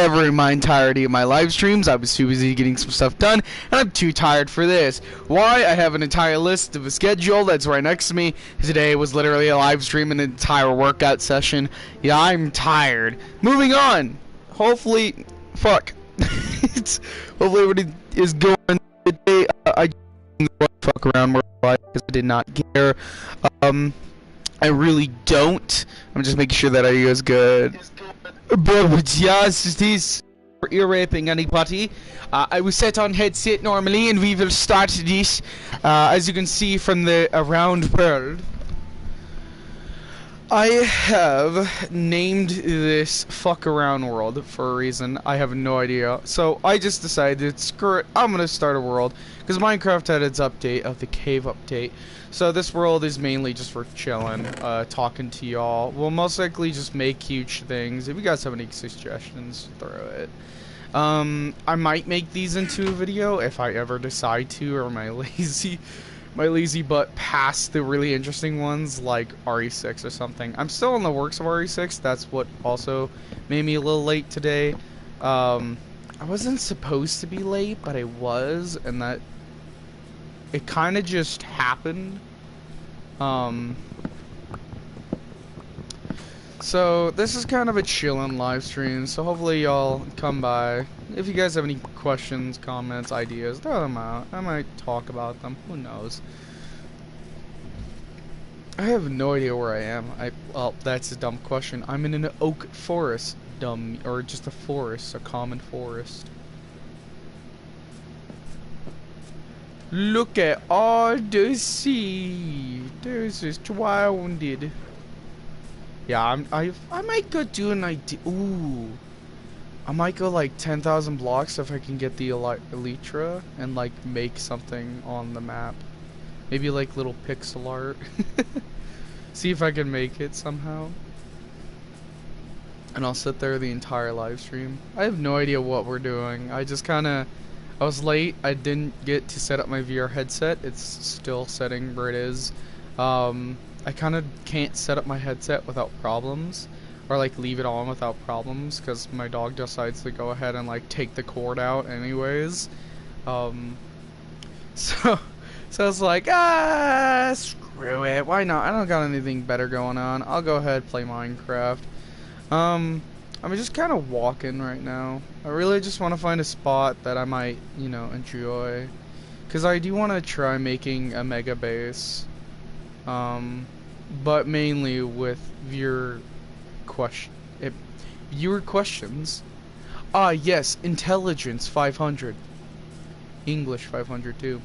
never in my entirety of my live streams. I was too busy getting some stuff done, and I'm too tired for this. Why? I have an entire list of a schedule that's right next to me. Today was literally a live stream and an entire workout session. Yeah, I'm tired. Moving on. Hopefully, fuck. Hopefully everybody is going today. I fuck around more because I did not care. I really don't. I'm just making sure that I is good. But yes, this for ear raping anybody. I was set on headset normally, and we will start this. As you can see from the around world, I have named this fuck around world for a reason. I have no idea. So I just decided, screw it, I'm gonna start a world. Because Minecraft had its update of the cave update. So this world is mainly just for chilling, talking to y'all. We'll most likely just make huge things. If you guys have any suggestions, throw it. I might make these into a video if I ever decide to, or my lazy butt past the really interesting ones like RE6 or something. I'm still in the works of RE6. That's what also made me a little late today. I wasn't supposed to be late, but I was, and that it kind of just happened. So this is kind of a chillin' live stream, so hopefully y'all come by. If you guys have any questions, comments, ideas, throw them out. I might talk about them, who knows. I have no idea where I am. Well, that's a dumb question. I'm in an oak forest, or just a forest, a common forest. Look at all the sea. This is drowned. Yeah, I might go do an idea. Ooh, I might go like 10,000 blocks if I can get the elytra and like make something on the map. Maybe like little pixel art. See if I can make it somehow. And I'll sit there the entire live stream. I have no idea what we're doing. I was late. I didn't get to set up my VR headset. It's still setting where it is. I kind of can't set up my headset without problems, or like leave it on without problems, because my dog decides to go ahead and like take the cord out anyways. So I was like, screw it. Why not? I don't got anything better going on. I'll go ahead and play Minecraft. I'm just kind of walking right now. I really just want to find a spot that I might, you know, enjoy. Because I do want to try making a mega base. But mainly with viewer questions. Ah, yes, intelligence 500. English 500 too.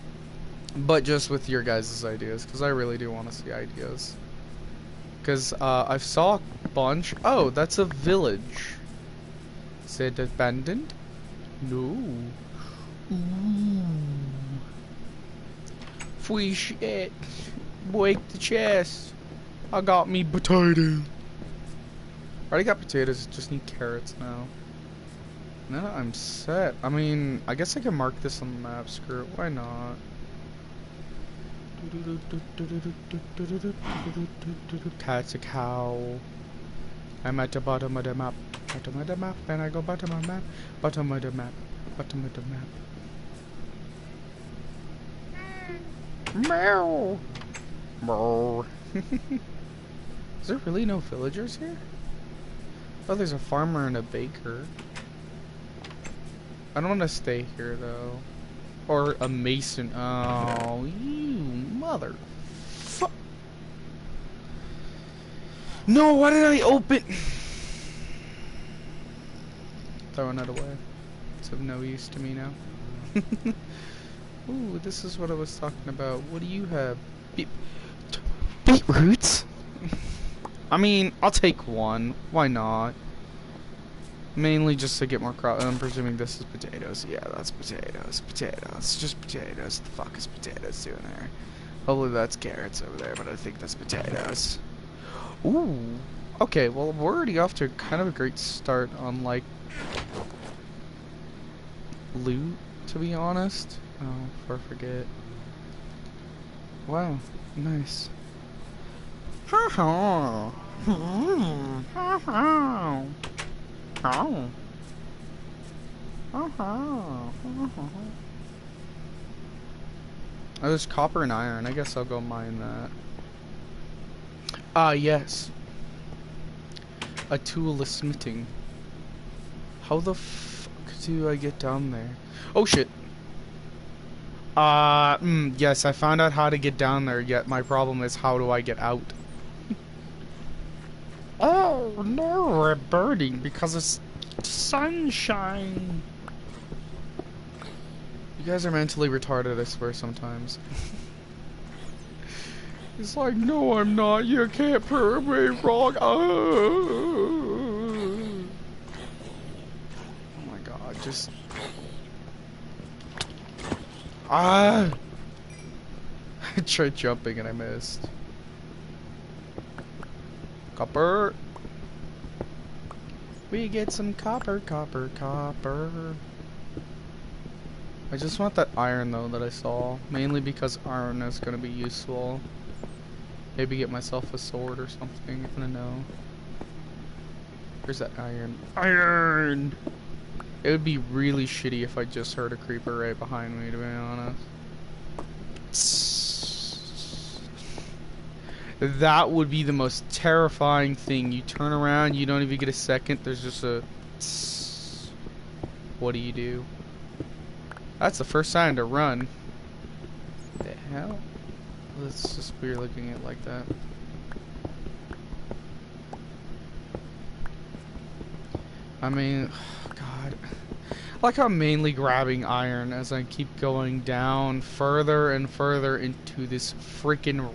But just with your guys' ideas, because I really do want to see ideas. Because I saw a bunch. Oh, that's a village. Is it abandoned? No. Ooh. Free shit. Break the chest. I got me potato. Already got potatoes, just need carrots now. No, I'm set. I mean, I guess I can mark this on the map. Screw it, why not? That's a cow. I'm at the bottom of the map. Bottom of the map, and I go bottom of the map. Bottom of the map. Bottom of the map. Meow. Meow. Is there really no villagers here? Oh, there's a farmer and a baker. I don't want to stay here though. Or a mason. Oh, you mother. No, why did I open? Throwing that away. It's of no use to me now. Ooh, this is what I was talking about. What do you have? Beetroots? I mean, I'll take one. Why not? Mainly just to get more crop. I'm presuming this is potatoes. Yeah, that's potatoes. Potatoes. Just potatoes. The fuck is potatoes doing there? Hopefully that's carrots over there, but I think that's potatoes. Ooh. Okay, well, we're already off to kind of a great start on, like, loot, to be honest. Oh, before I forget. Wow. Nice. Ha ha. Ha ha. Oh. Oh, there's copper and iron. I guess I'll go mine that. Ah, yes. A tool is smithing. How the fuck do I get down there? Oh shit. Yes, I found out how to get down there, yet my problem is how do I get out? Oh no, we're burning because it's sunshine. You guys are mentally retarded, I swear, sometimes. It's like, no, I'm not. You can't prove me wrong. Oh my god, just... I tried jumping and I missed. Copper. We get some copper, copper, copper. I just want that iron though that I saw. Mainly because iron is going to be useful. Maybe get myself a sword or something. I don't know. Where's that iron? Iron! It would be really shitty if I just heard a creeper right behind me, to be honest. That would be the most terrifying thing. You turn around, you don't even get a second, there's just a... What do you do? That's the first sign to run. What the hell? That's just weird looking at it like that. I mean, God. I like how I'm mainly grabbing iron as I keep going down further and further into this freaking...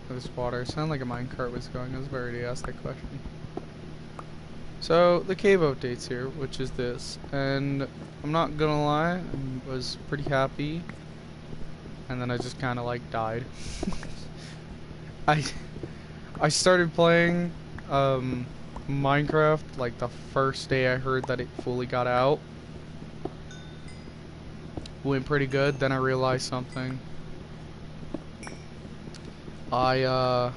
This water. It sounded like a minecart was going. I was about to ask that question. So, the cave update's here, which is this. And I'm not gonna lie, I was pretty happy. And then I just kinda like died. I started playing Minecraft like the first day I heard that it fully got out. Went pretty good, then I realized something. I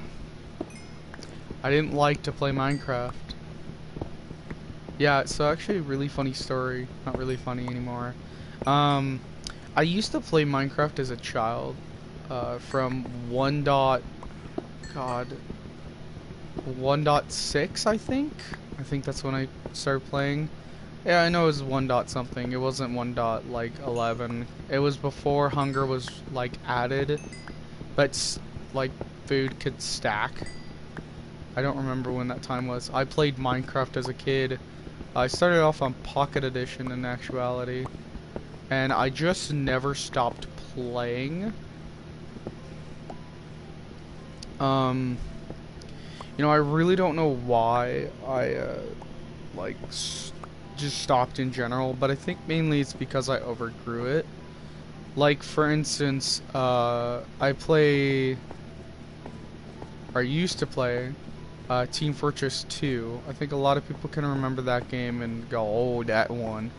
didn't like to play Minecraft. Yeah, so actually a really funny story. Not really funny anymore. I used to play Minecraft as a child. From 1.6 I think? I think that's when I started playing. Yeah, I know it was 1 dot something. It wasn't 1 dot like 11. It was before hunger was like added. But like food could stack. I don't remember when that time was. I played Minecraft as a kid. I started off on Pocket Edition in actuality. And I just never stopped playing. You know, I really don't know why I like just stopped in general, but I think mainly it's because I overgrew it. Like for instance, I used to play Team Fortress 2. I think a lot of people can remember that game and go, "Oh, that one,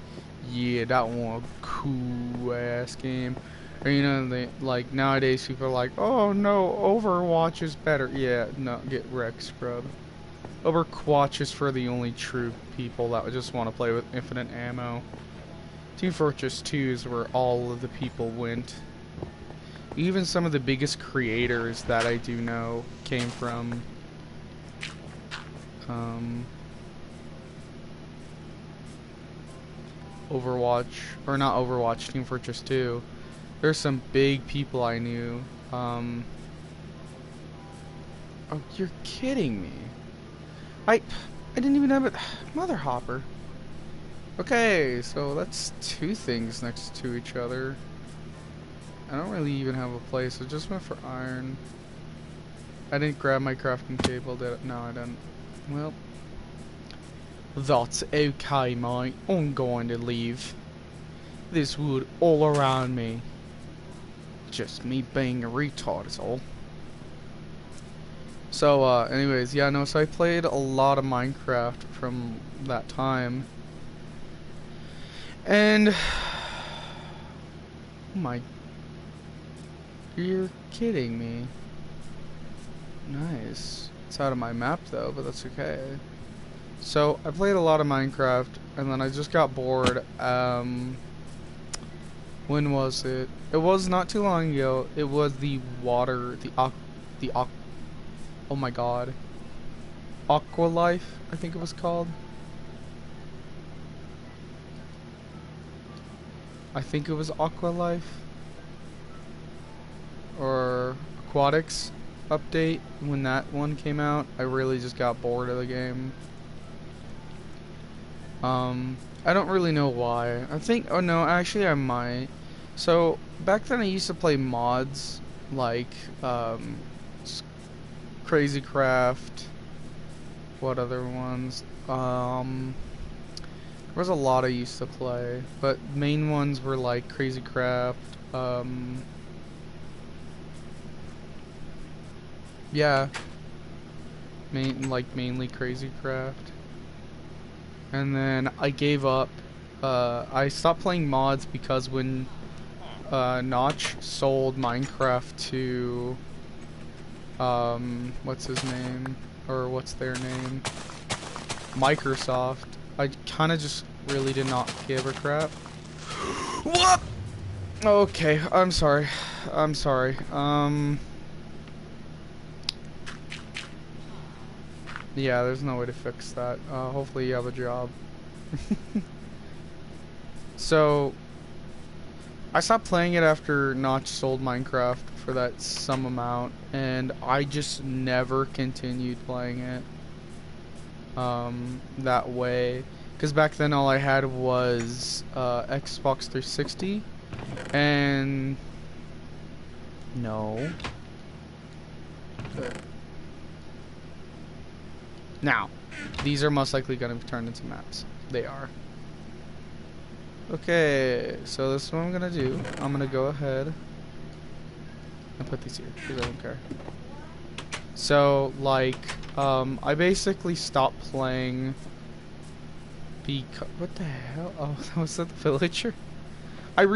yeah, that one, cool ass game." Or, you know, they like nowadays people are like, "Oh no, Overwatch is better." Yeah, no, get wrecked, scrub. Overwatch is for the only true people that just want to play with infinite ammo. Team Fortress 2 is where all of the people went. Even some of the biggest creators that I do know came from Overwatch, or not Overwatch, Team Fortress 2. There's some big people I knew. Oh, you're kidding me. I didn't even have it. Mother hopper. Okay, so that's two things next to each other. I don't really even have a place. I just went for iron. I didn't grab my crafting table, did I? No, I didn't. Well, that's okay, mate. I'm going to leave this wood all around me. Just me being a retard is all. So, anyways, yeah, no, so I played a lot of Minecraft from that time. And... oh my... you're kidding me. Nice. It's out of my map, though, but that's okay. So I played a lot of Minecraft, and then I just got bored. When was it? It was not too long ago. It was the water, oh my god, Aqua Life, I think it was called. I think it was Aqua Life or Aquatics update. When that one came out, I really just got bored of the game. I don't really know why. I think, oh no, actually I might. So, back then I used to play mods, like, Crazy Craft, what other ones? There was a lot I used to play, but main ones were like Crazy Craft, yeah, mainly Crazy Craft. And then I gave up. I stopped playing mods because when Notch sold Minecraft to what's his name, or what's their name, Microsoft, I kind of just really did not give a crap. What? Okay, I'm sorry. I'm sorry. Yeah, there's no way to fix that. Hopefully you have a job. So, I stopped playing it after Notch sold Minecraft for that some amount, and I just never continued playing it that way. Because back then all I had was Xbox 360, and no. Now, these are most likely going to be turned into maps. They are. Okay, so this is what I'm going to do. I'm going to go ahead and put these here, because I don't care. So, like, I basically stopped playing because... What the hell? Oh, was that the villager? I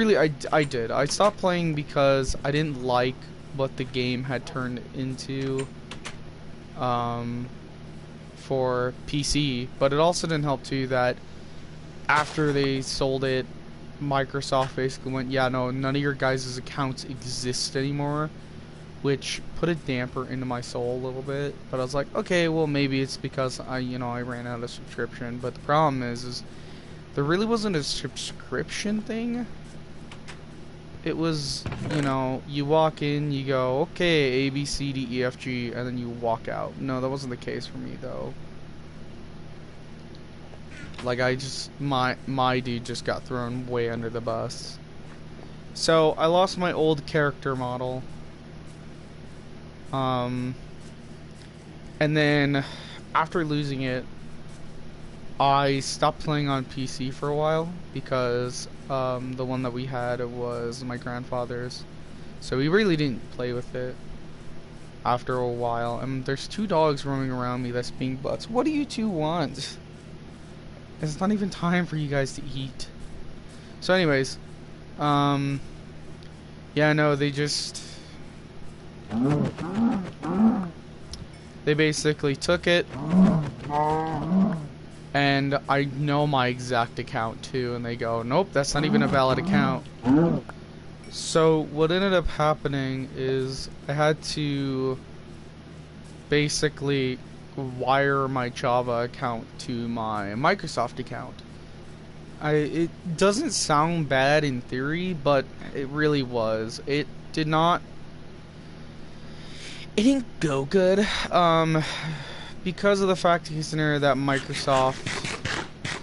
did. I stopped playing because I didn't like what the game had turned into, for PC, but it also didn't help too that after they sold it, Microsoft basically went, yeah, no, none of your guys' accounts exist anymore, which put a damper into my soul a little bit. But I was like, okay, well, maybe it's because I ran out of subscription. But the problem is there really wasn't a subscription thing. It was, you walk in, you go, okay, A, B, C, D, E, F, G, and then you walk out. No, that wasn't the case for me, though. Like, my dude just got thrown way under the bus. So, I lost my old character model. And then, after losing it, I stopped playing on PC for a while because the one that we had was my grandfather's, so we really didn't play with it after a while. And there's two dogs roaming around me that's being butts. What do you two want? It's not even time for you guys to eat. So anyways, yeah, no, they basically took it. And I know my exact account too, and they go, nope, that's not even a valid account. So what ended up happening is I had to basically wire my Java account to my Microsoft account. It doesn't sound bad in theory, but it really was. It didn't go good. Because of the fact that Microsoft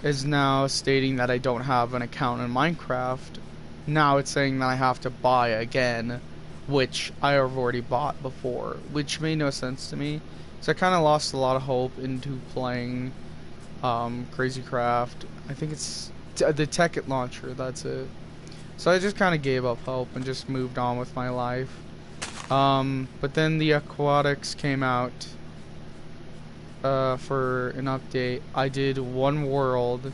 is now stating that I don't have an account in Minecraft, now it's saying that I have to buy again, which I have already bought before, which made no sense to me. So I kind of lost a lot of hope into playing Crazy Craft. I think it's the Tekkit launcher, that's it. So I just kind of gave up hope and just moved on with my life. But then the Aquatics came out for an update. I did one world,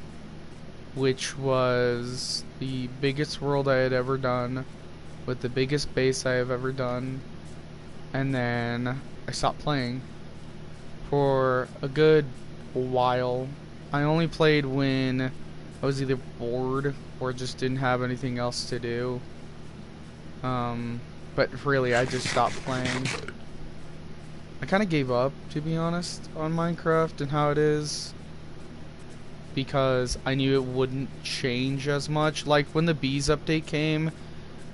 which was the biggest world I had ever done, with the biggest base I have ever done, and then I stopped playing for a good while, I only played when I was either bored or just didn't have anything else to do. But really, I just stopped playing. I kind of gave up, to be honest, on Minecraft and how it is, because I knew it wouldn't change as much. Like, when the bees update came,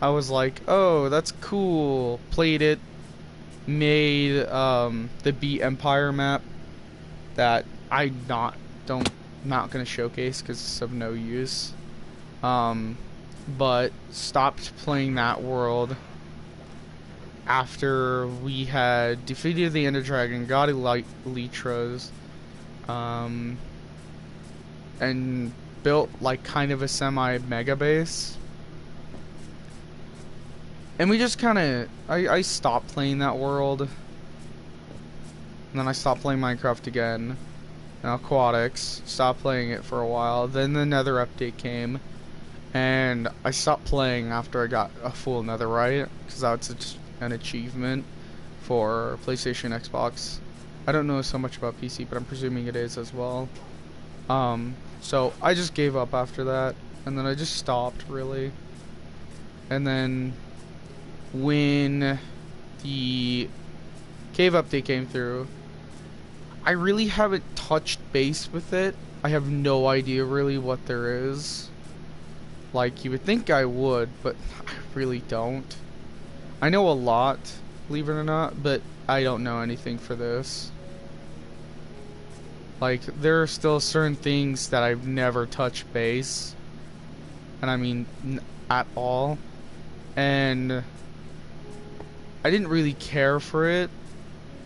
I was like, oh, that's cool. Played it, made the Bee Empire map that not gonna showcase because it's of no use. But stopped playing that world after we had defeated the Ender Dragon, got Elytras, and built like kind of a semi-mega base. And we just kind of, I stopped playing that world. And then I stopped playing Minecraft again. And Aquatics, stopped playing it for a while. Then the Nether update came. And I stopped playing after I got a full Netherite. Because that's an achievement for PlayStation, Xbox. I don't know so much about PC, but I'm presuming it is as well. So I just gave up after that. And then I just stopped, really. And then when the cave update came through, I really haven't touched base with it. I have no idea really what there is. Like, you would think I would, but I really don't. I know a lot, believe it or not, but I don't know anything for this. Like, there are still certain things that I've never touched base. And I mean, at all. And I didn't really care for it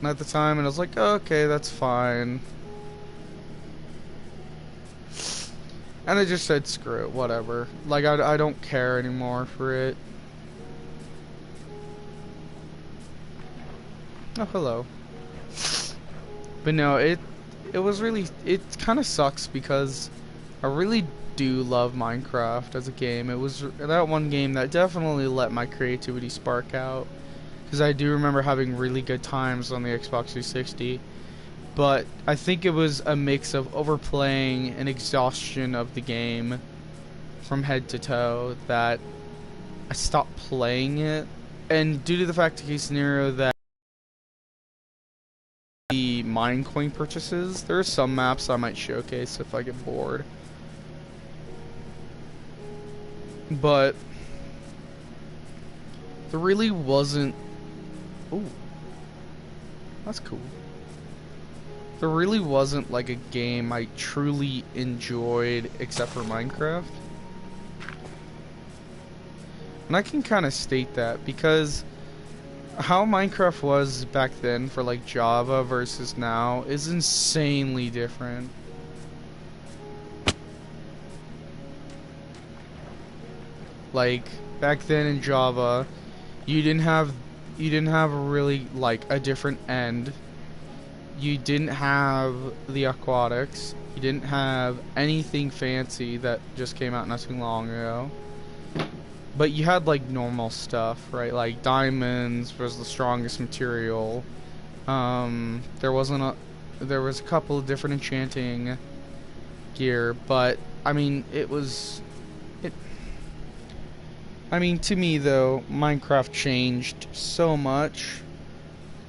at the time, and I was like, oh, okay, that's fine. And I just said, screw it, whatever. Like, I don't care anymore for it. Oh, hello. But no, it was really, it kind of sucks because I really do love Minecraft as a game. It was that one game that definitely let my creativity spark out. Because I do remember having really good times on the Xbox 360. But I think it was a mix of overplaying and exhaustion of the game from head to toe that I stopped playing it. And due to the fact case scenario that the mine coin purchases, there are some maps I might showcase if I get bored. But there really wasn't. Ooh, that's cool. There really wasn't like a game I truly enjoyed except for Minecraft. And I can kind of state that because how Minecraft was back then for like Java versus now is insanely different. Like back then in Java, you didn't have really like a different end. You didn't have the aquatics. You didn't have anything fancy that just came out not too long ago. But you had like normal stuff, right? Like diamonds was the strongest material. There was a couple of different enchanting gear, but I mean to me though, Minecraft changed so much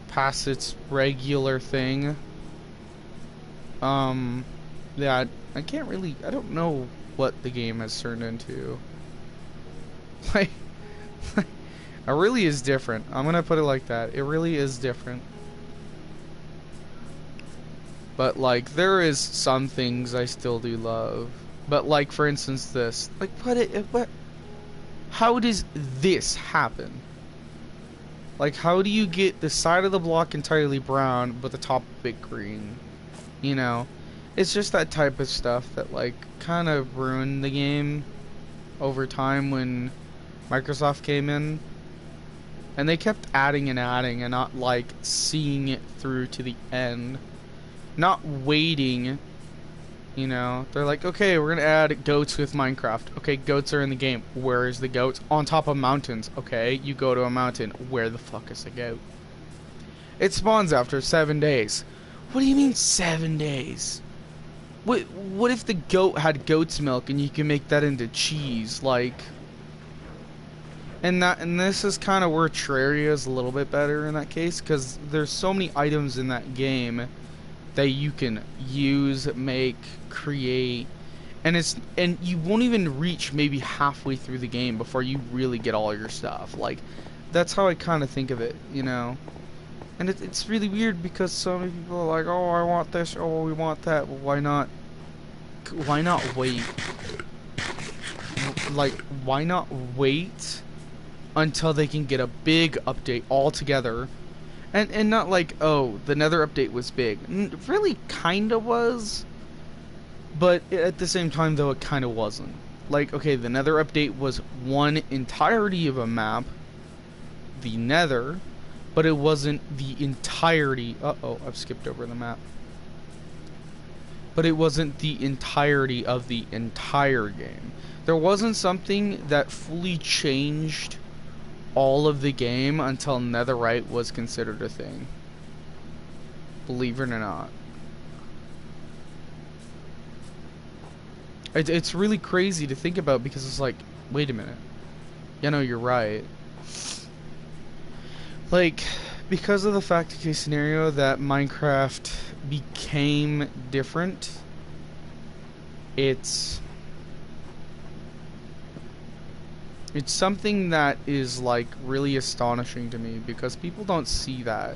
past its regular thing. Yeah, I don't know what the game has turned into. Like, it really is different. I'm gonna put it like that. It really is different. But like, there is some things I still do love. But like, for instance, this. Like, how does this happen? Like, how do you get the side of the block entirely brown, but the top a bit green? You know? It's just that type of stuff that, like, kind of ruined the game over time when Microsoft came in. And they kept adding and adding and not, like, seeing it through to the end. Not waiting. You know, they're like, okay, we're gonna add goats with Minecraft. Okay, goats are in the game. Where is the goats? On top of mountains. Okay, you go to a mountain. Where the fuck is the goat? It spawns after 7 days. What do you mean 7 days? what if the goat had goat's milk and you can make that into cheese? Like, and this is kind of where Terraria is a little bit better in that case, because there's so many items in that game that you can use, make, create, and you won't even reach maybe halfway through the game before you really get all your stuff. Like, that's how I kind of think of it, you know. And it's really weird because so many people are like, oh, I want this, oh, we want that. Well, why not wait? Like, why not wait until they can get a big update altogether? And not like, oh, the Nether update was big. Really kinda was, but at the same time though, it kinda wasn't. Like, okay, the Nether update was one entirety of a map, the Nether, but it wasn't the entirety. Uh-oh, I've skipped over the map. But it wasn't the entirety of the entire game. There wasn't something that fully changed all of the game until Netherite was considered a thing. Believe it or not. It's really crazy to think about because it's like, wait a minute. Yeah, no, you're right. Like, because of the fact case scenario that Minecraft became different, it's something that is like really astonishing to me because people don't see that.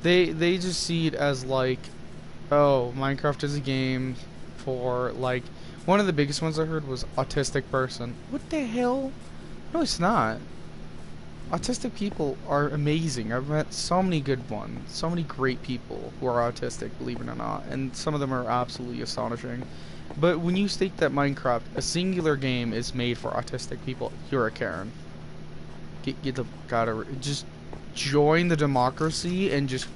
They just see it as like, oh, Minecraft is a game for like, one of the biggest ones I heard was autistic person. What the hell? No, it's not. Autistic people are amazing. I've met so many good ones, so many great people who are autistic, believe it or not, and some of them are absolutely astonishing. But when you state that Minecraft, a singular game, is made for autistic people, you're a Karen. Get the gotta just join the democracy and just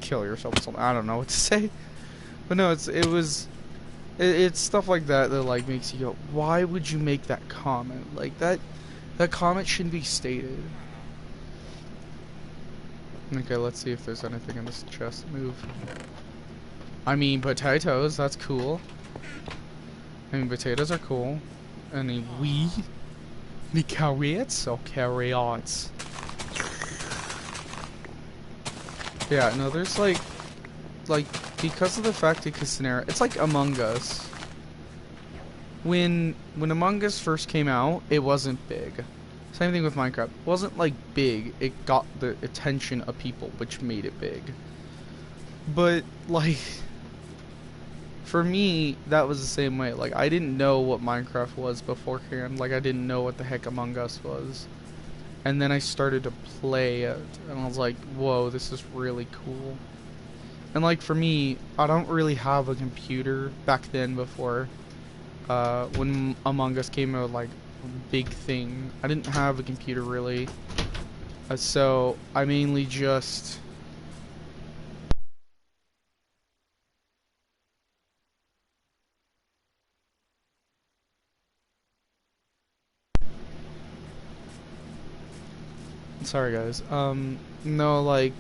kill yourself or something. I don't know what to say, but no, it's stuff like that that like makes you go, why would you make that comment? Like that comment shouldn't be stated. Okay, let's see if there's anything in this chest. Move. I mean, potatoes, that's cool. I mean, potatoes are cool. Any carrots or carrots? Yeah, no, there's like, because of the fact that scenario, it's like Among Us. When Among Us first came out, it wasn't big. Same thing with Minecraft. It wasn't like big. It got the attention of people, which made it big. But like, for me, that was the same way. Like, I didn't know what Minecraft was beforehand. Like, I didn't know what the heck Among Us was. And then I started to play it, and I was like, whoa, this is really cool. And like, for me, I don't really have a computer back then before. When Among Us came out, like, big thing. I didn't have a computer really. So, I mainly just... Sorry guys. No, like,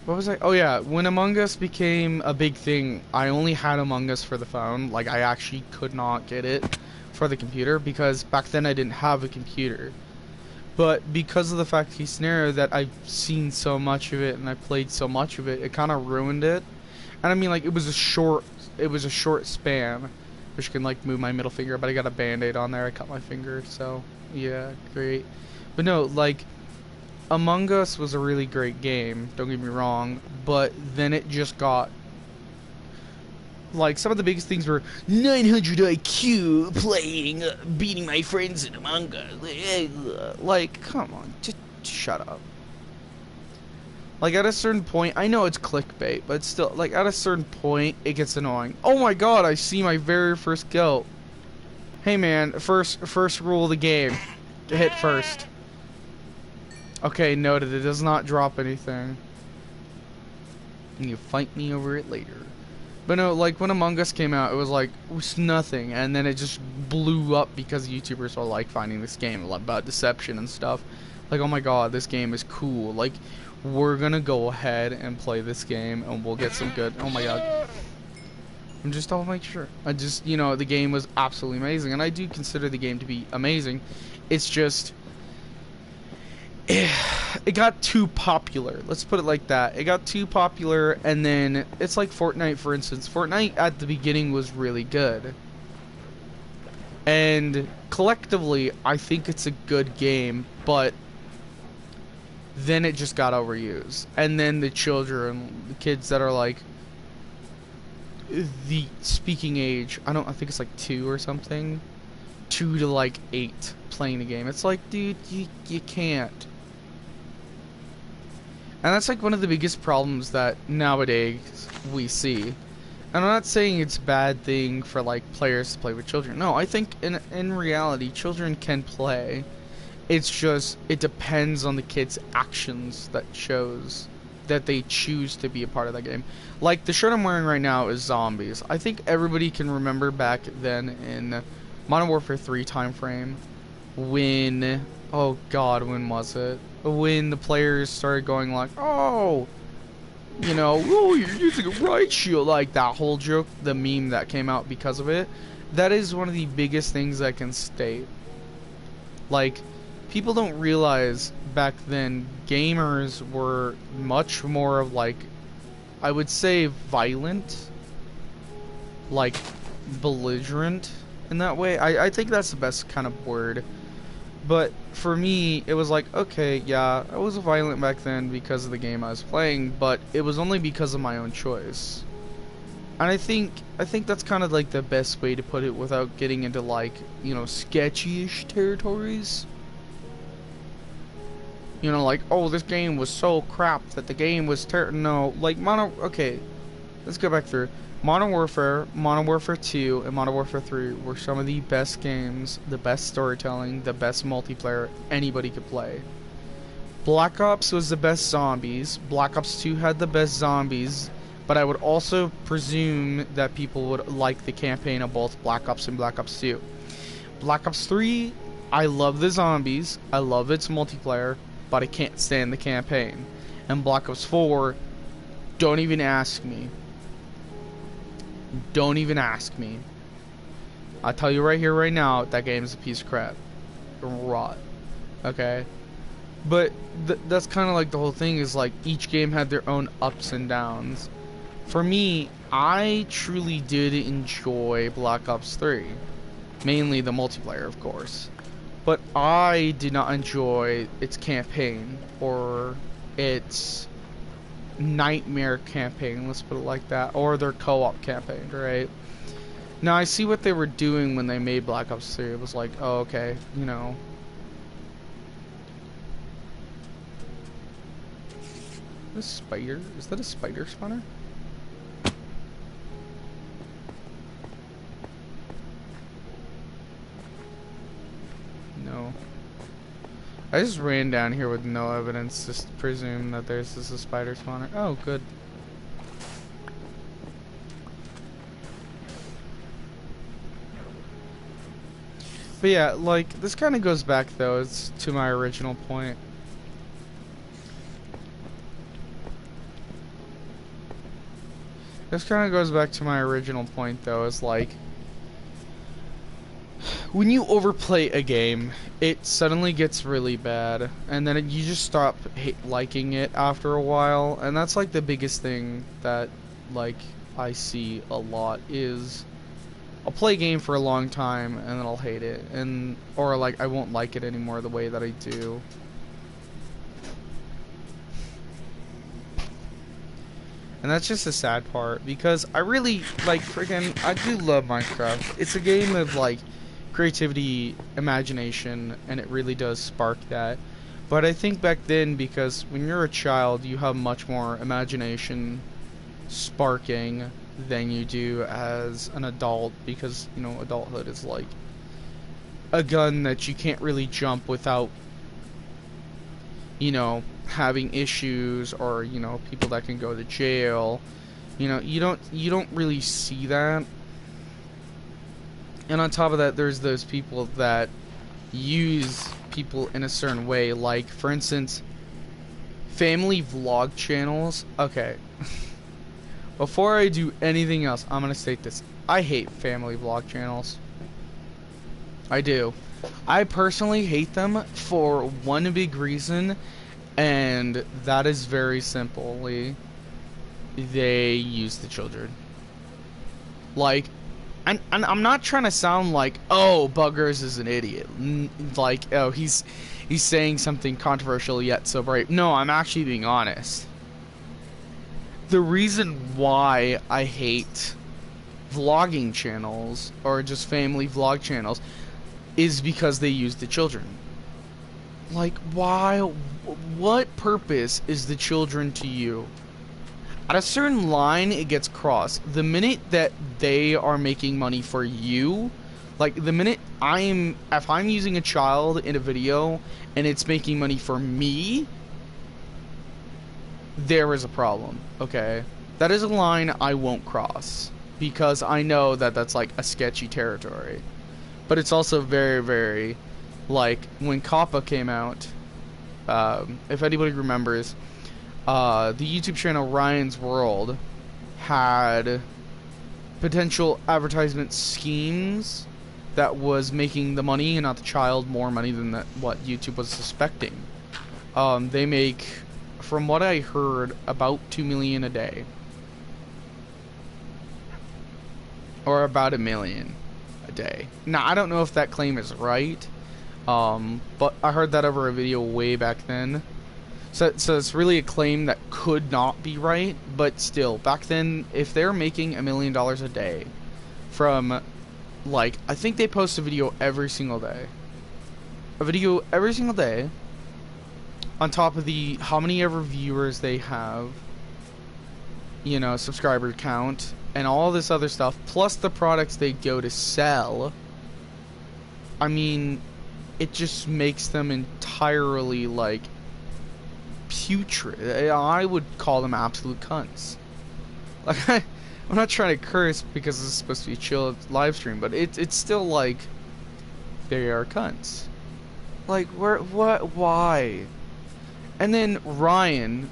what was I? Oh yeah, when Among Us became a big thing, I only had Among Us for the phone. Like, I actually could not get it for the computer because back then I didn't have a computer. But because of the fact scenario that I've seen so much of it and I played so much of it, it kind of ruined it. And I mean, like, it was a short span. Which can like move my middle finger, but I got a band-aid on there. I cut my finger, so yeah, great. But no, like, Among Us was a really great game, don't get me wrong, but then it just got, like, some of the biggest things were 900 IQ playing, beating my friends in Among Us. Like, come on, just shut up. Like, at a certain point, I know it's clickbait, but still, like, at a certain point, it gets annoying. Oh my god, I see my very first goat. Hey man, first rule of the game, hit first. Okay, noted. It does not drop anything. And you fight me over it later. But no, like, when Among Us came out, it was nothing. And then it just blew up because YouTubers were, like, finding this game about deception and stuff. Like, oh my god, this game is cool. Like, we're gonna go ahead and play this game, and we'll get some good. Oh my god. I'm just I'll make sure. I just, you know, the game was absolutely amazing, and I do consider the game to be amazing. It's just it got too popular. Let's put it like that. It got too popular, and then it's like Fortnite, for instance. Fortnite at the beginning was really good. And collectively, I think it's a good game, but then it just got overused. And then the children, the kids that are like the speaking age, I think it's like 2 or something. 2 to like 8 playing the game. It's like, dude, you can't. And that's like one of the biggest problems that nowadays we see. And I'm not saying it's a bad thing for like players to play with children. No, I think in reality children can play. It's just it depends on the kids' actions that shows that they choose to be a part of that game. Like the shirt I'm wearing right now is zombies. I think everybody can remember back then in Modern Warfare 3 time frame when, oh god, when was it? When the players started going like, oh, you know, oh, you're using a riot shield, like that whole joke, the meme that came out because of it. That is one of the biggest things I can state. Like, people don't realize back then gamers were much more of like, I would say violent, like belligerent in that way. I think that's the best kind of word. But for me, it was like, okay, yeah, I was violent back then because of the game I was playing, but it was only because of my own choice. And I think that's kind of like the best way to put it without getting into like, you know, sketchy-ish territories. You know, like, oh, this game was so crap that the game was no, like okay, let's go back through. Modern Warfare 2, and Modern Warfare 3 were some of the best games, the best storytelling, the best multiplayer anybody could play. Black Ops was the best zombies. Black Ops 2 had the best zombies, but I would also presume that people would like the campaign of both Black Ops and Black Ops 2. Black Ops 3, I love the zombies, I love its multiplayer, but I can't stand the campaign. And Black Ops 4, don't even ask me. Don't even ask me. I'll tell you right here, right now, that game is a piece of crap. Rot. Okay? But that's kind of like the whole thing is like each game had their own ups and downs. For me, I truly did enjoy Black Ops 3. Mainly the multiplayer, of course. But I did not enjoy its campaign or its nightmare campaign, let's put it like that, or their co-op campaign, right? Now I see what they were doing when they made Black Ops 3. It was like, oh, okay, you know. This spider, is that a spider spawner? No. I just ran down here with no evidence, just presume that there's just a spider spawner. Oh, good. But yeah, like, this kind of goes back, though, it's to my original point. This kind of goes back to my original point, though, is like, when you overplay a game, it suddenly gets really bad, and then you just stop liking it after a while, and that's like the biggest thing that like I see a lot is I'll play a game for a long time and then I'll hate it, and or like I won't like it anymore the way that I do. And that's just the sad part, because I really like freaking I do love Minecraft. It's a game of like creativity, imagination, and it really does spark that. But I think back then, because when you're a child, you have much more imagination sparking than you do as an adult, because, you know, adulthood is like a gun that you can't really jump without, you know, having issues, or, you know, people that can go to jail. You know, you don't really see that. And on top of that, there's those people that use people in a certain way. Like, for instance, family vlog channels. Okay. Before I do anything else, I'm gonna state this. I hate family vlog channels. I do. I personally hate them for one big reason, and that is very simply they use the children. Like, and I'm not trying to sound like, oh, Buggers is an idiot. Like, oh, he's saying something controversial yet so brave. No, I'm actually being honest. The reason why I hate vlogging channels, or just family vlog channels, is because they use the children. Like, why? What purpose is the children to you? At a certain line, it gets crossed. The minute that they are making money for you, like the minute if I'm using a child in a video and it's making money for me, there is a problem, okay? That is a line I won't cross, because I know that that's like a sketchy territory. But it's also very, very, like, when Kappa came out, if anybody remembers, the YouTube channel Ryan's World had potential advertisement schemes that was making the money and not the child more money than what YouTube was suspecting. They make, from what I heard, about $2 million a day, or about $1 million a day. Now I don't know if that claim is right, but I heard that over a video way back then. So it's really a claim that could not be right, but still, back then, if they're making $1 million a day from, like, I think they post a video every single day. A video every single day, on top of the how many ever viewers they have, you know, subscriber count, and all this other stuff, plus the products they go to sell. I mean, it just makes them entirely, like, putrid. I would call them absolute cunts. Like, I'm not trying to curse because this is supposed to be a chill live stream, but it's still like, they are cunts. Like, why? And then Ryan,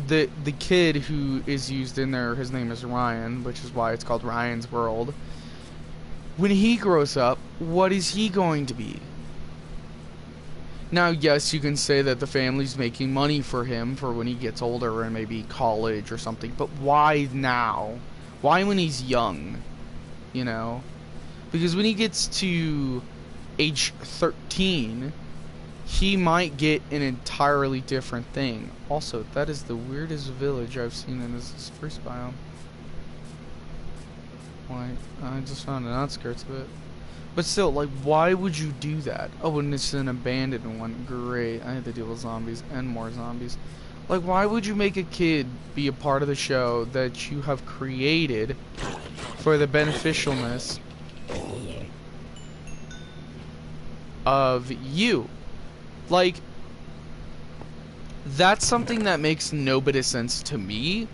the kid who is used in there, his name is Ryan, which is why it's called Ryan's World. When he grows up, what is he going to be? Now, yes, you can say that the family's making money for him for when he gets older and maybe college or something, but why now? Why when he's young? You know? Because when he gets to age 13, he might get an entirely different thing. Also, that is the weirdest village I've seen in this first biome. Like, I just found the outskirts of it. But still, like, why would you do that? Oh, and it's an abandoned one. Great. I had to deal with zombies and more zombies. Like, why would you make a kid be a part of the show that you have created for the beneficialness of you? Like, that's something that makes no bit of sense to me,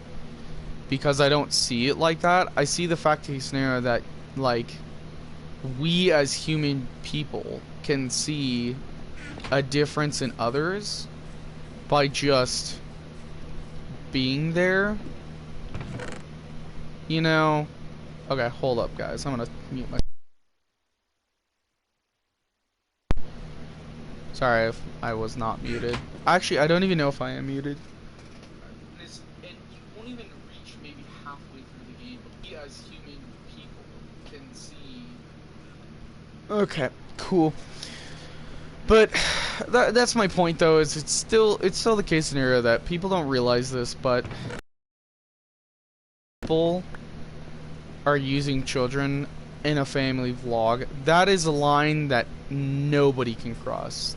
because I don't see it like that. I see the fact case scenario that, like, we as human people can see a difference in others by just being there. You know? Okay, hold up, guys. I'm gonna mute my... Sorry if I was not muted. Actually, I don't even know if I am muted. And you won't even reach maybe halfway through the game, but we as human people can see... Okay, cool. But that's my point, though, is it's still the case scenario that people don't realize this, but people are using children in a family vlog. That is a line that nobody can cross,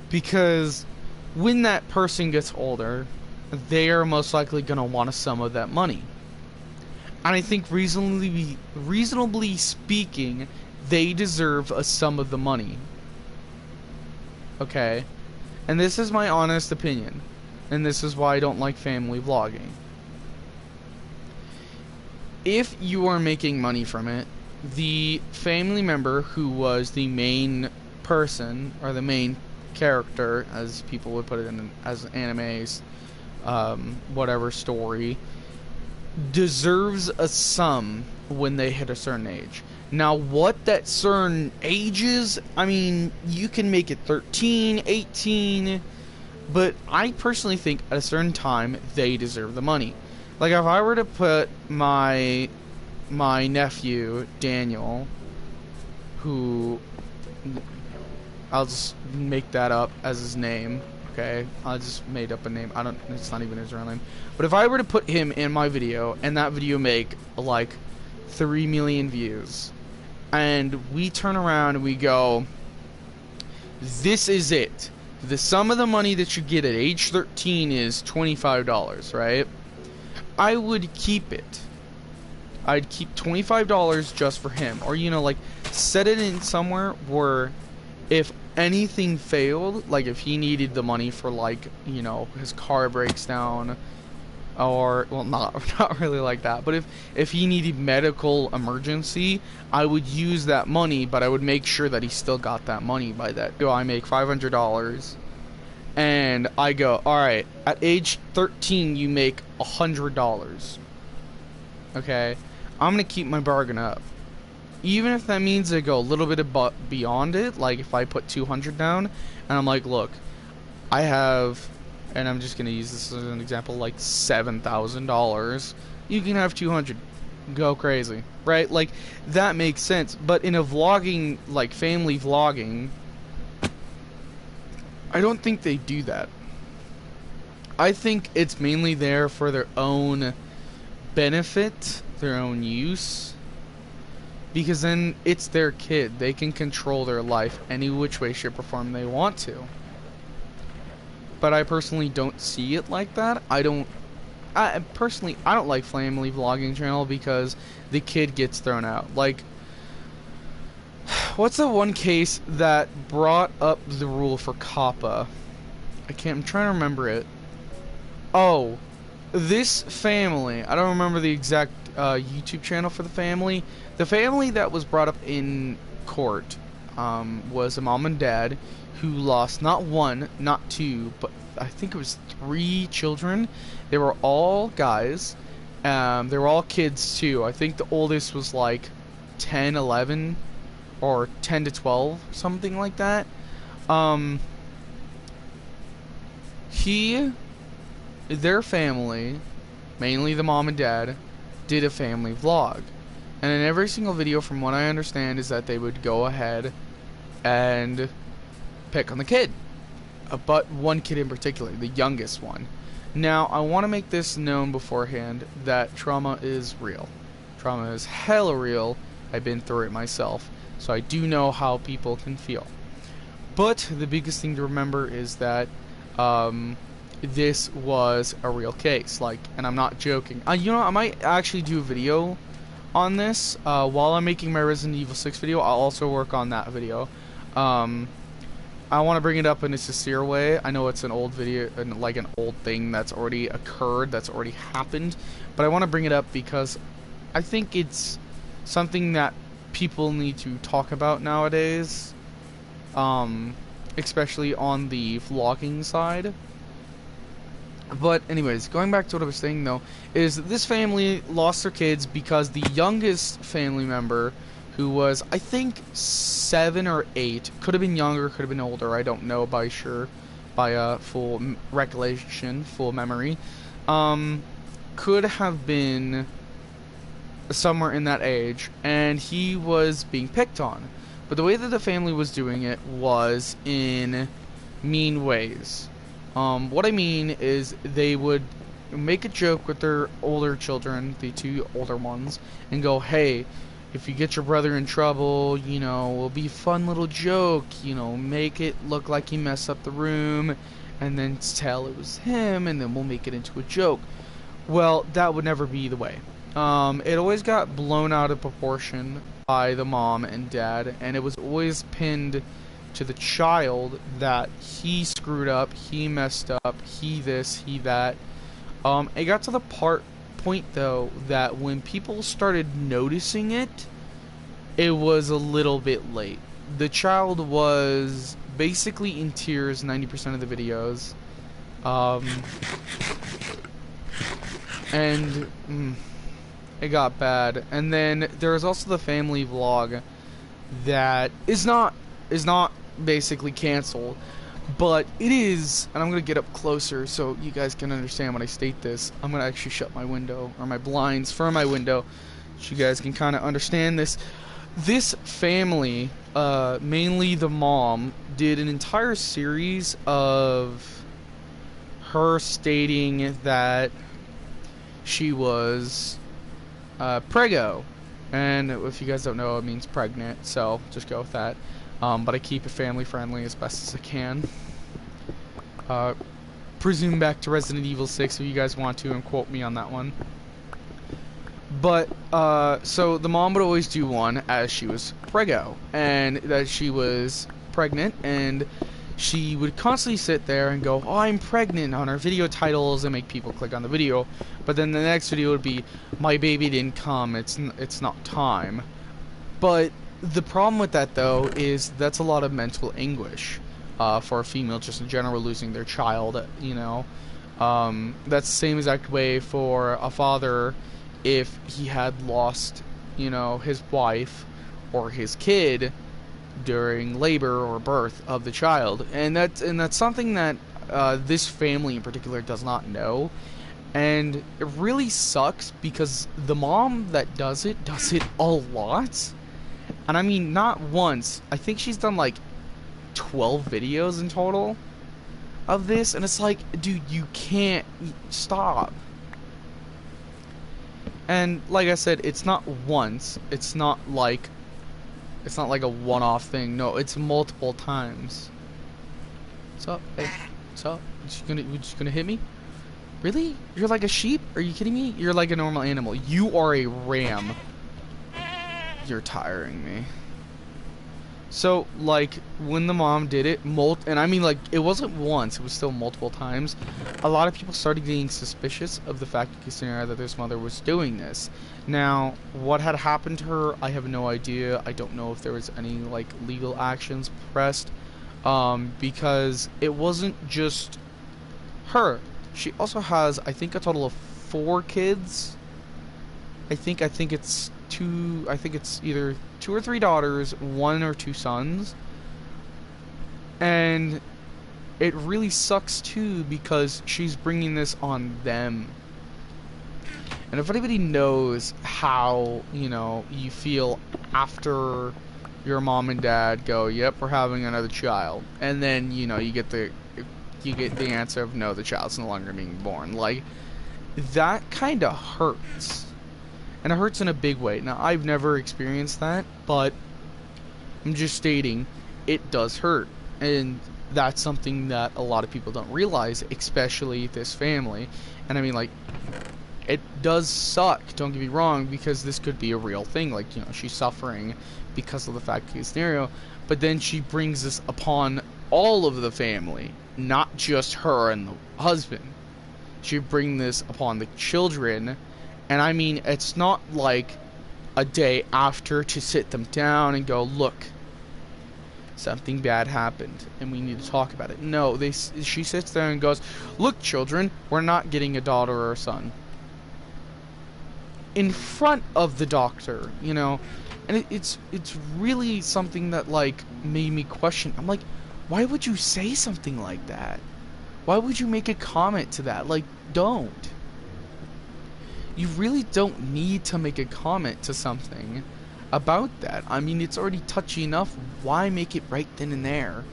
because when that person gets older, they are most likely gonna want some of that money, and I think reasonably speaking, they deserve a sum of the money. Okay? And this is my honest opinion. And this is why I don't like family vlogging. If you are making money from it, the family member who was the main person, or the main character, as people would put it in as animes, whatever story, deserves a sum when they hit a certain age. Now, what that certain age is, I mean, you can make it 13, 18, but I personally think at a certain time they deserve the money. Like, if I were to put my nephew Daniel, who, I'll just make that up as his name, okay? I just made up a name. It's not even his real name. But if I were to put him in my video, and that video make like 3 million views, and we turn around and we go, this is it. The sum of the money that you get at age 13 is $25, right? I would keep it. I'd keep $25 just for him. Or, you know, like, set it in somewhere where if anything failed, like if he needed the money for, like, you know, his car breaks down, or, well, not really like that, but if he needed medical emergency, I would use that money, but I would make sure that he still got that money by that. So I make $500, and I go, alright, at age 13 you make $100. Okay, I'm gonna keep my bargain up. Even if that means I go a little bit beyond it, like if I put 200 down, and I'm like, look, I have, and I'm just gonna use this as an example, like $7,000. You can have 200. Go crazy, right? Like, that makes sense. But in a vlogging, like family vlogging, I don't think they do that. I think it's mainly there for their own benefit, their own use, because then it's their kid. They can control their life any which way, shape, or form they want to. But I personally don't see it like that. I don't like family vlogging channel because the kid gets thrown out. Like, what's the one case that brought up the rule for Kappa? I'm trying to remember it. Oh, this family, I don't remember the exact YouTube channel for the family. The family that was brought up in court was a mom and dad who lost not one, not two, but I think it was 3 children. They were all guys. They were all kids too. I think the oldest was like 10, 11, or 10 to 12, something like that. Their family, mainly the mom and dad, did a family vlog. And in every single video, from what I understand, is that they would go ahead and pick on the kid. But one kid in particular, the youngest one. Now, I want to make this known beforehand that trauma is real. Trauma is hella real. I've been through it myself, so I do know how people can feel. But the biggest thing to remember is that this was a real case. Like, and I'm not joking. You know, I might actually do a video on this while I'm making my Resident Evil 6 video. I'll also work on that video. I want to bring it up in a sincere way. I know it's an old video, like an old thing that's already occurred, that's already happened, but I want to bring it up because I think it's something that people need to talk about nowadays, especially on the vlogging side. But anyways, going back to what I was saying though, is that this family lost their kids because the youngest family member, who was, I think, 7 or 8, could have been younger, could have been older, I don't know by full recollection, full memory, could have been somewhere in that age, and he was being picked on. But the way that the family was doing it was in mean ways. What I mean is they would make a joke with their older children, the 2 older ones, and go, hey, if you get your brother in trouble, you know, it'll be a fun little joke, you know, make it look like he messed up the room, and then tell it was him, and then we'll make it into a joke. Well, that would never be the way. It always got blown out of proportion by the mom and dad, and it was always pinned to the child that he screwed up, he messed up, he this, he that. It got to the point though that when people started noticing it, it was a little bit late. The child was basically in tears 90% of the videos. And it got bad. And then there was also the family vlog that is not basically canceled, but it is, and I'm gonna get up closer so you guys can understand when I state this. I'm gonna actually shut my window, or my blinds for my window, so you guys can kind of understand this. This family, mainly the mom, did an entire series of her stating that she was preggo. And if you guys don't know, it means pregnant, so just go with that. But I keep it family friendly as best as I can. Presume back to Resident Evil 6 if you guys want to, and quote me on that one. But, so the mom would always do one as she was preggo, and that she was pregnant, and she would constantly sit there and go, "Oh, I'm pregnant," on her video titles and make people click on the video. But then the next video would be, "My baby didn't come, it's not time." But the problem with that, though, is that's a lot of mental anguish for a female just in general losing their child, you know. That's the same exact way for a father if he had lost, you know, his wife or his kid during labor or birth of the child. And that's something that this family in particular does not know. And it really sucks because the mom that does it a lot. And I mean, not once. I think she's done like 12 videos in total of this. And it's like, dude, you can't stop. And like I said, it's not once. It's not like a one-off thing. No, it's multiple times. What's up? Hey, what's up? You just gonna hit me? Really? You're like a sheep? Are you kidding me? You're like a normal animal. You are a ram. You're tiring me. So, like, when the mom did it, and I mean, like, it wasn't once, it was still multiple times, a lot of people started getting suspicious of the fact that this mother was doing this. Now, what had happened to her, I have no idea. I don't know if there was any, like, legal actions pressed, because it wasn't just her. She also has, I think, a total of 4 kids. I think it's either 2 or 3 daughters, 1 or 2 sons. And it really sucks too because she's bringing this on them. And if anybody knows how, you know, you feel after your mom and dad go, "Yep, we're having another child," and then, you know, you get the answer of, "No, the child's no longer being born," like, that kind of hurts. And it hurts in a big way. Now, I've never experienced that, but I'm just stating it does hurt. And that's something that a lot of people don't realize, especially this family. And I mean, like, it does suck, don't get me wrong, because this could be a real thing. Like, you know, she's suffering because of the fact of the scenario. But then she brings this upon all of the family, not just her and the husband. She brings this upon the children. And I mean, it's not like a day after to sit them down and go, "Look, something bad happened and we need to talk about it." No, she sits there and goes, "Look, children, we're not getting a daughter or a son." In front of the doctor, you know. And it's really something that, like, made me question. I'm like, why would you say something like that? Why would you make a comment to that? Like, don't. You really don't need to make a comment to something about that. I mean, it's already touchy enough. Why make it right then and there?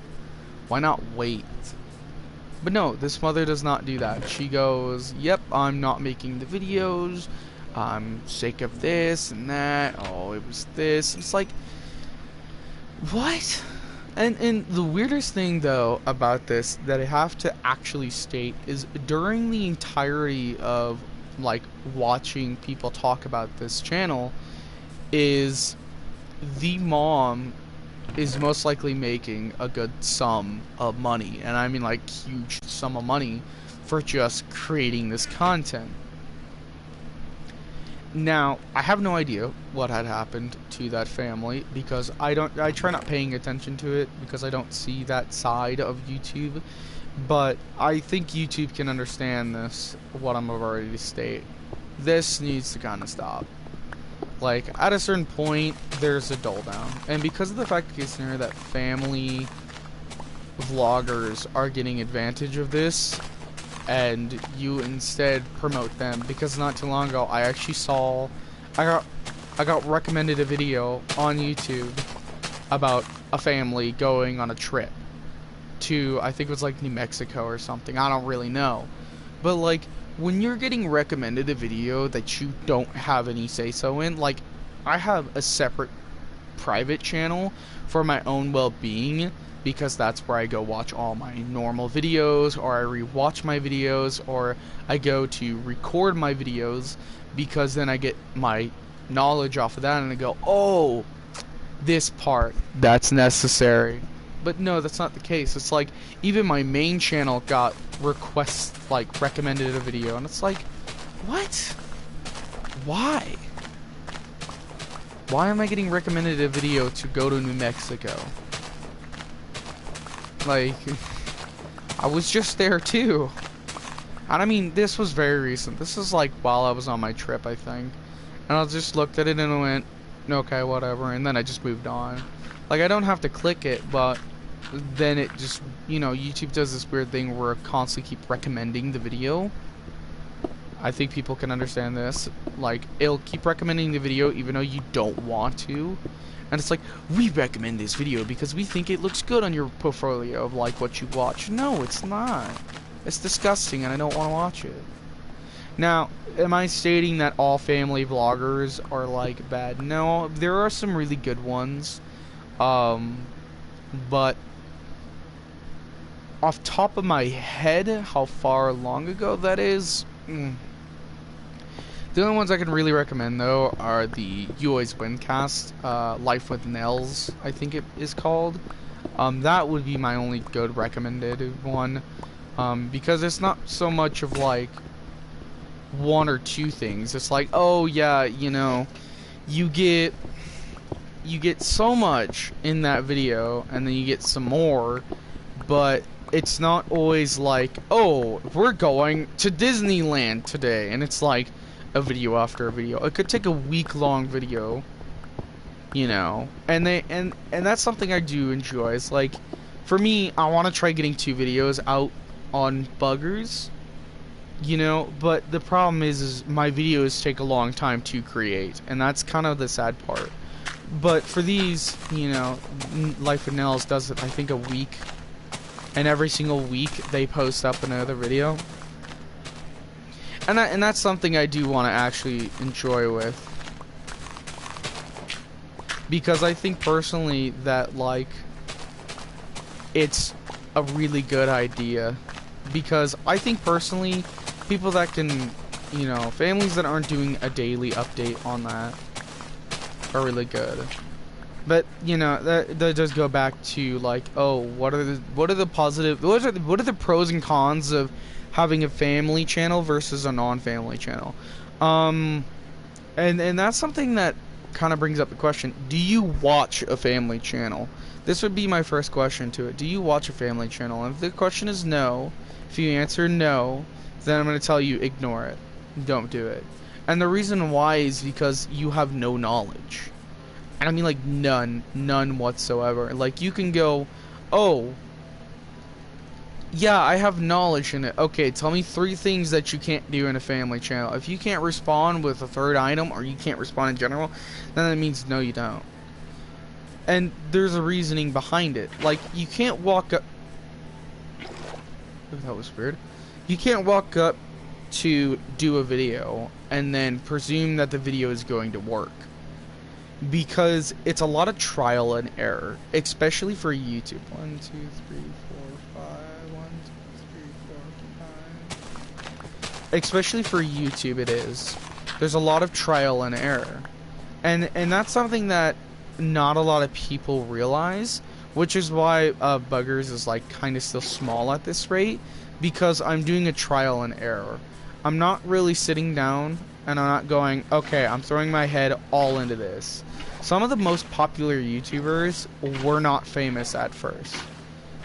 Why not wait? But no, this mother does not do that. She goes, "Yep, I'm not making the videos. I'm sick of this and that. Oh, it was this." It's like, what? And the weirdest thing, though, about this that I have to actually state is during the entirety of, like, watching people talk about this channel, is the mom is most likely making a good sum of money, and I mean, like, huge sum of money for just creating this content. Now, I have no idea what had happened to that family because I try not paying attention to it because I don't see that side of YouTube. But I think YouTube can understand this, what I'm about ready to state. This needs to kind of stop. Like, at a certain point, there's a dull down. And because of the fact that family vloggers are getting advantage of this, and you instead promote them, because not too long ago I actually saw I got recommended a video on YouTube about a family going on a trip to, I think it was like New Mexico or something, I don't really know, but like when you're getting recommended a video that you don't have any say so in, like I have a separate private channel for my own well-being, because that's where I go watch all my normal videos, or I rewatch my videos, or I go to record my videos, because then I get my knowledge off of that and I go, oh, this part, that's necessary. But no, that's not the case. It's like, even my main channel got requests, like, recommended a video, and it's like, what? Why? Why am I getting recommended a video to go to New Mexico? Like, I was just there too. And I mean, this was very recent. This is like while I was on my trip, I think. And I just looked at it and I went, okay, whatever. And then I just moved on. Like, I don't have to click it, but then it just, you know, YouTube does this weird thing where it constantly keep recommending the video. I think people can understand this. Like, it'll keep recommending the video even though you don't want to. And it's like, we recommend this video because we think it looks good on your portfolio of like what you watch. No, it's not. It's disgusting and I don't want to watch it. Now, am I stating that all family vloggers are like bad? No, there are some really good ones. But off top of my head, how far long ago that is? The only ones I can really recommend, though, are the You Always Win cast, Life with Nels, I think it is called. That would be my only good recommended one, because it's not so much of, like, one or two things. It's like, oh, yeah, you know, you get so much in that video, and then you get some more, but it's not always like, oh, we're going to Disneyland today, and it's like a video after a video. It could take a week-long video, you know, and that's something I do enjoy. It's like, for me, I want to try getting 2 videos out on Buggers, you know, but the problem is my videos take a long time to create, and that's kind of the sad part. But for these, you know, Life with Nels does it, I think, a week, and every single week they post up another video. And that's something I do want to actually enjoy with, because I think personally that, like, it's a really good idea, because I think personally people that can, you know, families that aren't doing a daily update on that are really good. But, you know, that does go back to, like, oh, what are the positive, what are the pros and cons of having a family channel versus a non-family channel? And that's something that kind of brings up the question, do you watch a family channel? This would be my first question to it. Do you watch a family channel? And if the question is no, if you answer no, then I'm going to tell you ignore it. Don't do it. And the reason why is because you have no knowledge. And I mean, like, none whatsoever. Like, you can go, oh, yeah, I have knowledge in it. Okay, tell me 3 things that you can't do in a family channel. If you can't respond with a 3rd item, or you can't respond in general, then that means no, you don't. And there's a reasoning behind it. Like, you can't walk up... Oh, that was weird. You can't walk up to do a video and then presume that the video is going to work, because it's a lot of trial and error, especially for YouTube. 1, 2, 3, 4, 5. 1, 2, 3, 4, 5. Especially for YouTube, it is. There's a lot of trial and error, and that's something that not a lot of people realize, which is why Buggers is like kind of still small at this rate, because I'm doing a trial and error. I'm not really sitting down and I'm not going, okay, I'm throwing my head all into this. Some of the most popular YouTubers were not famous at first.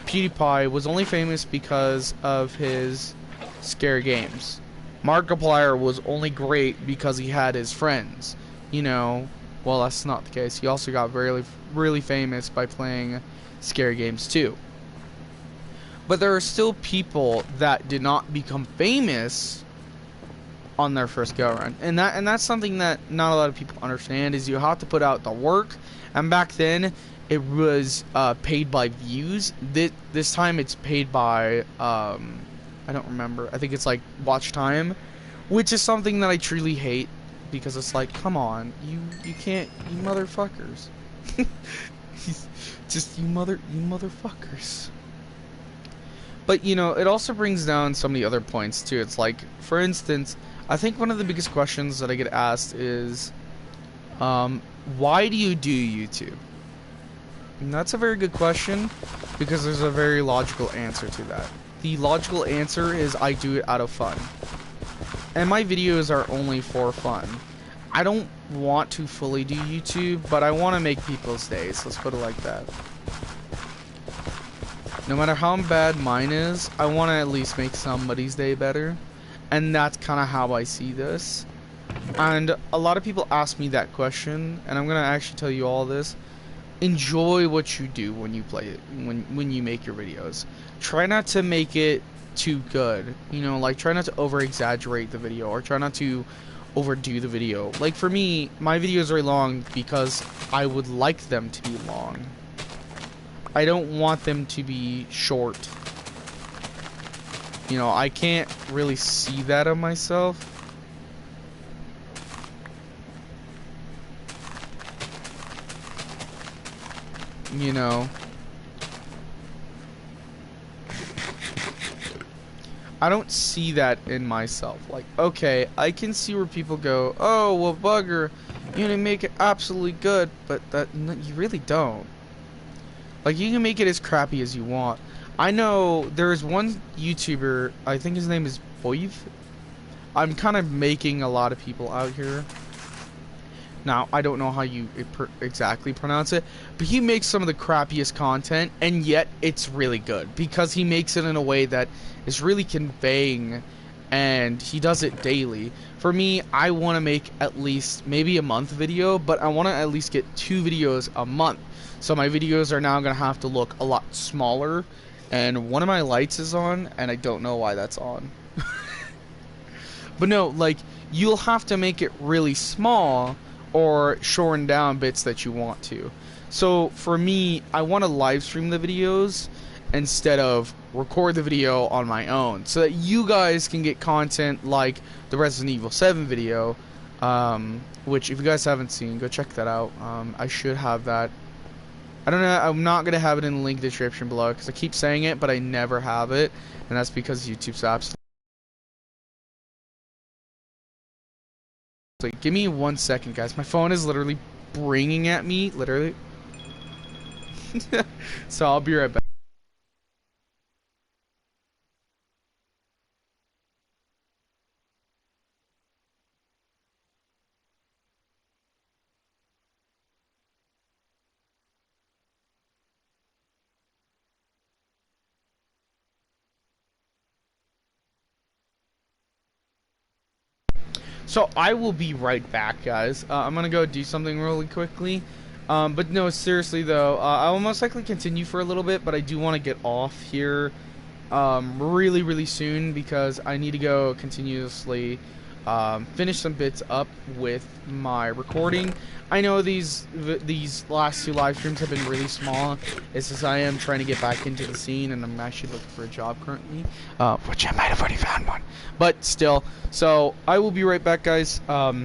PewDiePie was only famous because of his scary games. Markiplier was only great because he had his friends. You know, well, that's not the case. He also got really famous by playing scary games too. But there are still people that did not become famous on their first go around, and that's something that not a lot of people understand, is you have to put out the work. And back then it was paid by views. This time it's paid by I don't remember, I think it's like watch time, which is something that I truly hate, because it's like, come on, you can't, you motherfuckers. Just you motherfuckers. But, you know, it also brings down so many other points, too. It's like, for instance, I think one of the biggest questions that I get asked is, why do you do YouTube? And that's a very good question, because there's a very logical answer to that. The logical answer is I do it out of fun. And my videos are only for fun. I don't want to fully do YouTube, but I want to make people's days. Let's put it like that. No matter how bad mine is, I want to at least make somebody's day better. And that's kind of how I see this. And a lot of people ask me that question, and I'm going to actually tell you all this. Enjoy what you do when you play it, when you make your videos. Try not to make it too good. You know, like, try not to over-exaggerate the video, or try not to overdo the video. Like, for me, my videos are long because I would like them to be long. I don't want them to be short. You know, I can't really see that of myself. You know, I don't see that in myself. Like, okay, I can see where people go, oh, well, Bugger, you know, make it absolutely good, but that, no, you really don't. Like, you can make it as crappy as you want. I know there's one YouTuber, I think his name is Boiv. I'm kind of making a lot of people out here. Now, I don't know how you exactly pronounce it, but he makes some of the crappiest content, and yet it's really good, because he makes it in a way that is really conveying, and he does it daily. For me, I want to make at least maybe a month video, but I want to at least get 2 videos a month. So my videos are now going to have to look a lot smaller, and one of my lights is on, and I don't know why that's on. But no, like, you'll have to make it really small, or shorten down bits that you want to. So for me, I want to live stream the videos instead of record the video on my own, so that you guys can get content like the Resident Evil 7 video, which if you guys haven't seen, go check that out. I should have that. I don't know, I'm not going to have it in the link description below, because I keep saying it, but I never have it, and that's because YouTube stops. So give me 1 second, guys. My phone is literally ringing at me, literally. So I'll be right back. So I will be right back, guys. I'm gonna go do something really quickly. But no, seriously though, I will most likely continue for a little bit, but I do want to get off here really soon, because I need to go continuously finish some bits up with my recording. I know these last 2 live streams have been really small. It's just I am trying to get back into the scene, and I'm actually looking for a job currently, which I might have already found one, but still. So I will be right back, guys.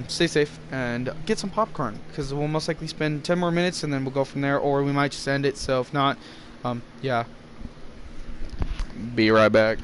Stay safe and get some popcorn, because we'll most likely spend 10 more minutes and then we'll go from there, or we might just end it. So if not, yeah, be right back.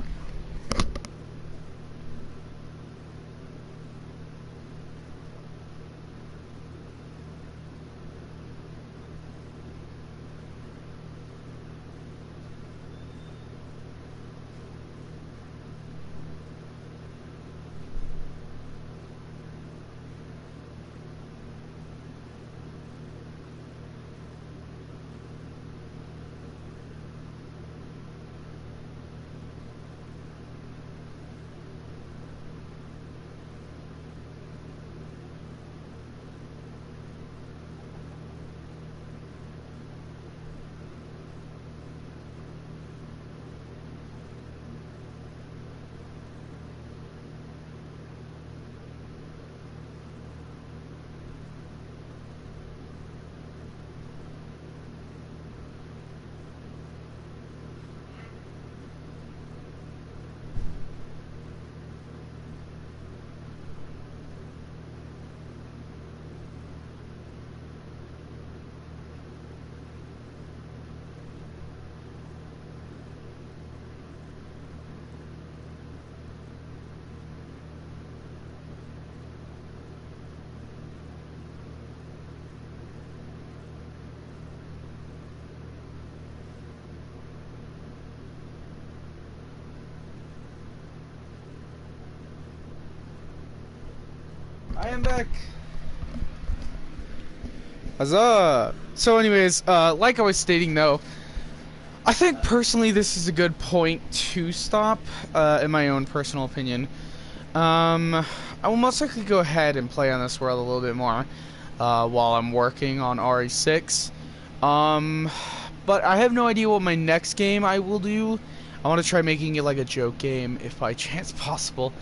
am back. Huzzah! So anyways, like I was stating though, I think personally this is a good point to stop, in my own personal opinion. I will most likely go ahead and play on this world a little bit more, while I'm working on RE6. But I have no idea what my next game I will do. I want to try making it like a joke game, if by chance possible.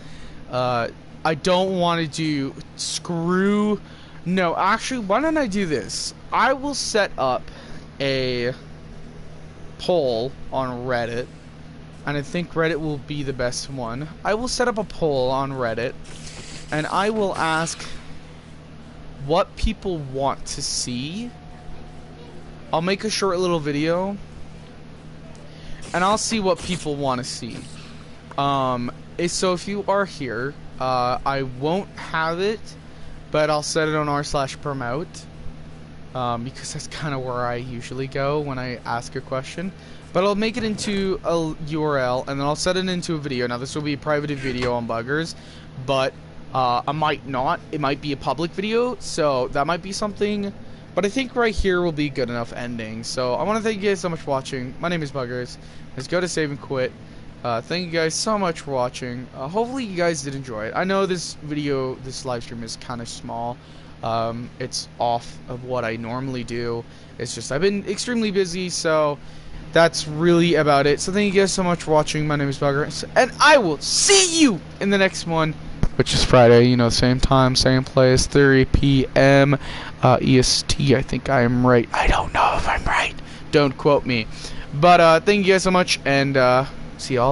I don't want to do screw... No, actually, why don't I do this? I will set up a poll on Reddit, and I think Reddit will be the best one. I will set up a poll on Reddit, and I will ask what people want to see. I'll make a short little video, and I'll see what people want to see. So if you are here, I won't have it, but I'll set it on r/promote, because that's kind of where I usually go when I ask a question. But I'll make it into a URL, and then I'll set it into a video. Now this will be a private video on buggers, but I might not. It might be a public video, so that might be something. But I think right here will be good enough ending. So I want to thank you guys so much for watching. My name is Buggers. Let's go to save and quit. Thank you guys so much for watching. Hopefully you guys did enjoy it. I know this video, this live stream is kind of small. It's off of what I normally do. It's just I've been extremely busy, so that's really about it. So thank you guys so much for watching. My name is Buggers, and I will see you in the next one, which is Friday, you know, same time, same place, 3 p.m. EST. I think I am right. I don't know if I'm right. Don't quote me. But thank you guys so much, and see y'all.